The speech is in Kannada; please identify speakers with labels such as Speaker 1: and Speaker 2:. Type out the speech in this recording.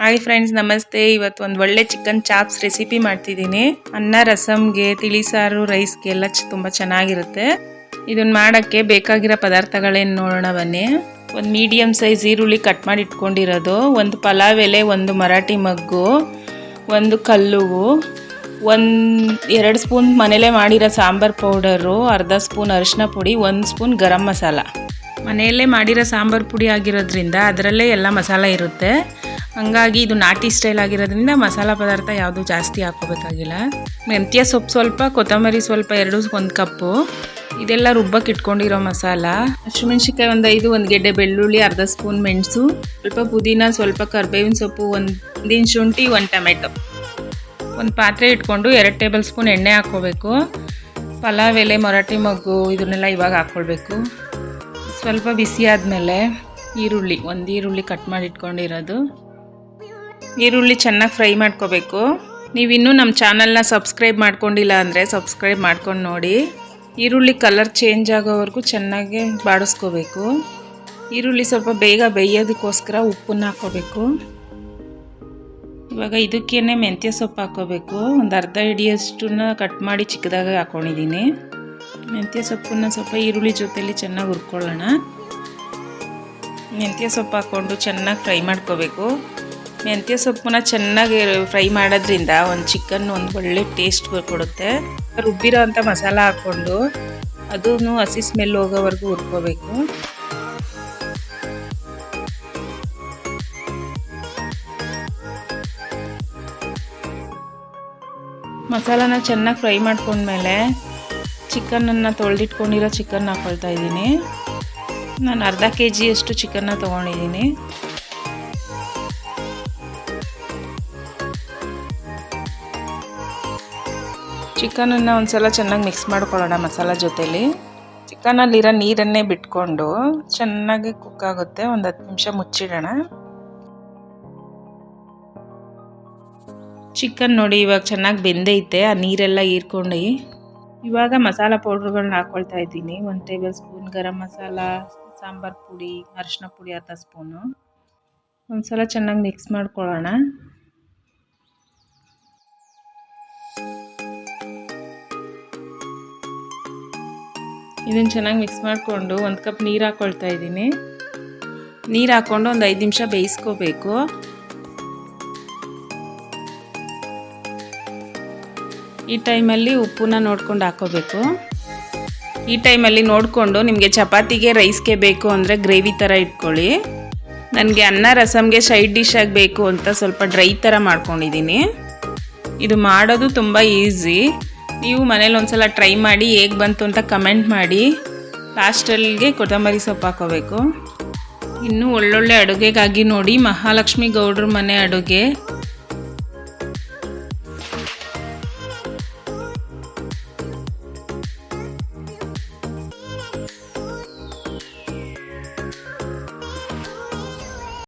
Speaker 1: ಹಾಯ್ ಫ್ರೆಂಡ್ಸ್, ನಮಸ್ತೆ. ಇವತ್ತು ಒಂದು ಒಳ್ಳೆ ಚಿಕನ್ ಚಾಪ್ಸ್ ರೆಸಿಪಿ ಮಾಡ್ತಿದ್ದೀನಿ. ಅನ್ನ, ರಸಮ್ಗೆ, ತಿಳಿ ಸಾರು, ರೈಸ್ಗೆ ಎಲ್ಲ ತುಂಬ ಚೆನ್ನಾಗಿರುತ್ತೆ. ಇದನ್ನ ಮಾಡೋಕ್ಕೆ ಬೇಕಾಗಿರೋ ಪದಾರ್ಥಗಳೇನು ನೋಡೋಣ ಬನ್ನಿ. ಒಂದು ಮೀಡಿಯಮ್ ಸೈಜ್ ಈರುಳ್ಳಿ ಕಟ್ ಮಾಡಿ ಇಟ್ಕೊಂಡಿರೋದು, ಒಂದು ಪಲಾವ್ ಎಲೆ, ಒಂದು ಮರಾಠಿ ಮಗ್ಗು, ಒಂದು ಕಲ್ಲುವು, 2 ಸ್ಪೂನ್ ಮನೇಲೇ ಮಾಡಿರೋ ಸಾಂಬಾರ್ ಪೌಡರು, ಅರ್ಧ ಸ್ಪೂನ್ ಅರಿಶಿನ ಪುಡಿ, 1 ಸ್ಪೂನ್ ಗರಂ ಮಸಾಲ. ಮನೆಯಲ್ಲೇ ಮಾಡಿರೋ ಸಾಂಬಾರು ಪುಡಿ ಆಗಿರೋದ್ರಿಂದ ಅದರಲ್ಲೇ ಎಲ್ಲ ಮಸಾಲ ಇರುತ್ತೆ. ಹಂಗಾಗಿ ಇದು ನಾಟಿ ಸ್ಟೈಲ್ ಆಗಿರೋದ್ರಿಂದ ಮಸಾಲ ಪದಾರ್ಥ ಯಾವುದು ಜಾಸ್ತಿ ಹಾಕೋಬೇಕಾಗಿಲ್ಲ. ಮೆಂತ್ಯ ಸೊಪ್ಪು ಸ್ವಲ್ಪ, ಕೊತ್ತಂಬರಿ ಸ್ವಲ್ಪ, 1 ಕಪ್ಪು. ಇದೆಲ್ಲ ರುಬ್ಬಕ್ಕೆ ಇಟ್ಕೊಂಡಿರೋ ಮಸಾಲ. ಹಸಿಮೆಣ್ಸಿಕಾಯಿ 5, 1 ಗೆಡ್ಡೆ ಬೆಳ್ಳುಳ್ಳಿ, ಅರ್ಧ ಸ್ಪೂನ್ ಮೆಣಸು, ಸ್ವಲ್ಪ ಪುದೀನ, ಸ್ವಲ್ಪ ಕರಿಬೇವಿನ ಸೊಪ್ಪು, 1 ಇಂಚ್ ಶುಂಠಿ, 1 ಟೊಮೆಟೊ. ಒಂದು ಪಾತ್ರೆ ಇಟ್ಕೊಂಡು 2 ಟೇಬಲ್ ಸ್ಪೂನ್ ಎಣ್ಣೆ ಹಾಕ್ಕೋಬೇಕು. ಪಲಾವ್ ಎಲೆ, ಮರಾಠಿ ಮಗ್ಗು ಇದನ್ನೆಲ್ಲ ಇವಾಗ ಹಾಕ್ಕೊಳ್ಬೇಕು. ಸ್ವಲ್ಪ ಬಿಸಿ ಆದಮೇಲೆ ಈರುಳ್ಳಿ, 1 ಈರುಳ್ಳಿ ಕಟ್ ಮಾಡಿ ಇಟ್ಕೊಂಡಿರೋದು. ಈರುಳ್ಳಿ ಚೆನ್ನಾಗಿ ಫ್ರೈ ಮಾಡ್ಕೋಬೇಕು. ನೀವಿನ್ನೂ ನಮ್ಮ ಚಾನಲ್ನ ಸಬ್ಸ್ಕ್ರೈಬ್ ಮಾಡ್ಕೊಂಡಿಲ್ಲ ಅಂದರೆ ಸಬ್ಸ್ಕ್ರೈಬ್ ಮಾಡ್ಕೊಂಡು ನೋಡಿ. ಈರುಳ್ಳಿ ಕಲರ್ ಚೇಂಜ್ ಆಗೋವರೆಗೂ ಚೆನ್ನಾಗಿ ಬಾಡಿಸ್ಕೋಬೇಕು. ಈರುಳ್ಳಿ ಸ್ವಲ್ಪ ಬೇಗ ಬೇಯೋದಕ್ಕೋಸ್ಕರ ಉಪ್ಪನ್ನು ಹಾಕ್ಕೋಬೇಕು. ಇವಾಗ ಇದಕ್ಕೇನೆ ಮೆಂತ್ಯ ಸೊಪ್ಪು ಹಾಕ್ಕೋಬೇಕು. ಒಂದು ಅರ್ಧ ಹಿಡಿಯಷ್ಟನ್ನ ಕಟ್ ಮಾಡಿ ಚಿಕ್ಕದಾಗಿ ಹಾಕ್ಕೊಂಡಿದ್ದೀನಿ. ಮೆಂತ್ಯ ಸೊಪ್ಪನ್ನು ಸ್ವಲ್ಪ ಈರುಳ್ಳಿ ಜೊತೆಯಲ್ಲಿ ಚೆನ್ನಾಗಿ ಹುರ್ಕೊಳ್ಳೋಣ. ಮೆಂತ್ಯ ಸೊಪ್ಪು ಹಾಕ್ಕೊಂಡು ಚೆನ್ನಾಗಿ ಫ್ರೈ ಮಾಡ್ಕೋಬೇಕು. ಮೆಂತ್ಯ ಸೊಪ್ಪನ್ನ ಚೆನ್ನಾಗಿ ಫ್ರೈ ಮಾಡೋದ್ರಿಂದ ಚಿಕನ್ ಒಳ್ಳೆ ಟೇಸ್ಟ್ ಕೊಡುತ್ತೆ. ರುಬ್ಬಿರೋ ಅಂಥ ಮಸಾಲ ಹಾಕ್ಕೊಂಡು ಅದನ್ನು ಹಸಿ ಸ್ಮೆಲ್ ಹೋಗೋವರೆಗೂ ಹುರ್ಕೋಬೇಕು. ಮಸಾಲಾನ ಚೆನ್ನಾಗಿ ಫ್ರೈ ಮಾಡ್ಕೊಂಡ್ಮೇಲೆ ಚಿಕನನ್ನು ತೊಳೆದಿಟ್ಕೊಂಡಿರೋ ಚಿಕನ್ ಹಾಕ್ಕೊಳ್ತಾ ಇದ್ದೀನಿ. ನಾನು ಅರ್ಧ kg ಚಿಕನ್ನ ತೊಗೊಂಡಿದ್ದೀನಿ. ಚಿಕನನ್ನು ಒಂದ್ಸಲ ಚೆನ್ನಾಗಿ ಮಿಕ್ಸ್ ಮಾಡ್ಕೊಳ್ಳೋಣ ಮಸಾಲ ಜೊತೆಲಿ. ಚಿಕನಲ್ಲಿರೋ ನೀರನ್ನೇ ಬಿಟ್ಕೊಂಡು ಚೆನ್ನಾಗಿ ಕುಕ್ ಆಗುತ್ತೆ. 10 ನಿಮಿಷ ಮುಚ್ಚಿಡೋಣ. ಚಿಕನ್ ನೋಡಿ ಇವಾಗ ಚೆನ್ನಾಗಿ ಬೆಂದೈತೆ, ಆ ನೀರೆಲ್ಲ ಹೀರ್ಕೊಂಡು. ಇವಾಗ ಮಸಾಲ ಪೌಡ್ರುಗಳನ್ನ ಹಾಕ್ಕೊಳ್ತಾ ಇದ್ದೀನಿ. 1 ಟೇಬಲ್ ಸ್ಪೂನ್ ಗರಂ ಮಸಾಲ, ಸಾಂಬಾರು ಪುಡಿ, ಅರಿಶಿನ ಪುಡಿ ಅರ್ಧ ಸ್ಪೂನು. ಒಂದ್ಸಲ ಚೆನ್ನಾಗಿ ಮಿಕ್ಸ್ ಮಾಡ್ಕೊಳ್ಳೋಣ. ಇದನ್ನು ಚೆನ್ನಾಗಿ ಮಿಕ್ಸ್ ಮಾಡಿಕೊಂಡು 1 ಕಪ್ ನೀರು ಹಾಕ್ಕೊಳ್ತಾ ಇದ್ದೀನಿ. ನೀರು ಹಾಕ್ಕೊಂಡು 5 ನಿಮಿಷ ಬೇಯಿಸ್ಕೋಬೇಕು. ಈ ಟೈಮಲ್ಲಿ ಉಪ್ಪನ್ನ ನೋಡ್ಕೊಂಡು ಹಾಕ್ಕೋಬೇಕು. ಈ ಟೈಮಲ್ಲಿ ನೋಡಿಕೊಂಡು ನಿಮಗೆ ಚಪಾತಿಗೆ, ರೈಸ್ಗೆ ಬೇಕು ಅಂದರೆ ಗ್ರೇವಿ ಥರ ಇಟ್ಕೊಳ್ಳಿ. ನನಗೆ ಅನ್ನ, ರಸಮ್ಗೆ ಸೈಡ್ ಡಿಶ್ ಆಗಬೇಕು ಅಂತ ಸ್ವಲ್ಪ ಡ್ರೈ ಥರ ಮಾಡ್ಕೊಂಡಿದ್ದೀನಿ. ಇದು ಮಾಡೋದು ತುಂಬ ಈಸಿ. ನೀವು ಮನೇಲಿ ಒಂದ್ಸಲ ಟ್ರೈ ಮಾಡಿ ಹೇಗೆ ಬಂತು ಅಂತ ಕಮೆಂಟ್ ಮಾಡಿ. ಲಾಸ್ಟಲ್ಲಿಗೆ ಕೊತ್ತಂಬರಿ ಸೊಪ್ಪು ಹಾಕೋಬೇಕು. ಇನ್ನೂ ಒಳ್ಳೊಳ್ಳೆ ಅಡುಗೆಗಾಗಿ ನೋಡಿ ಮಹಾಲಕ್ಷ್ಮಿ ಗೌಡ್ರ ಮನೆ ಅಡುಗೆ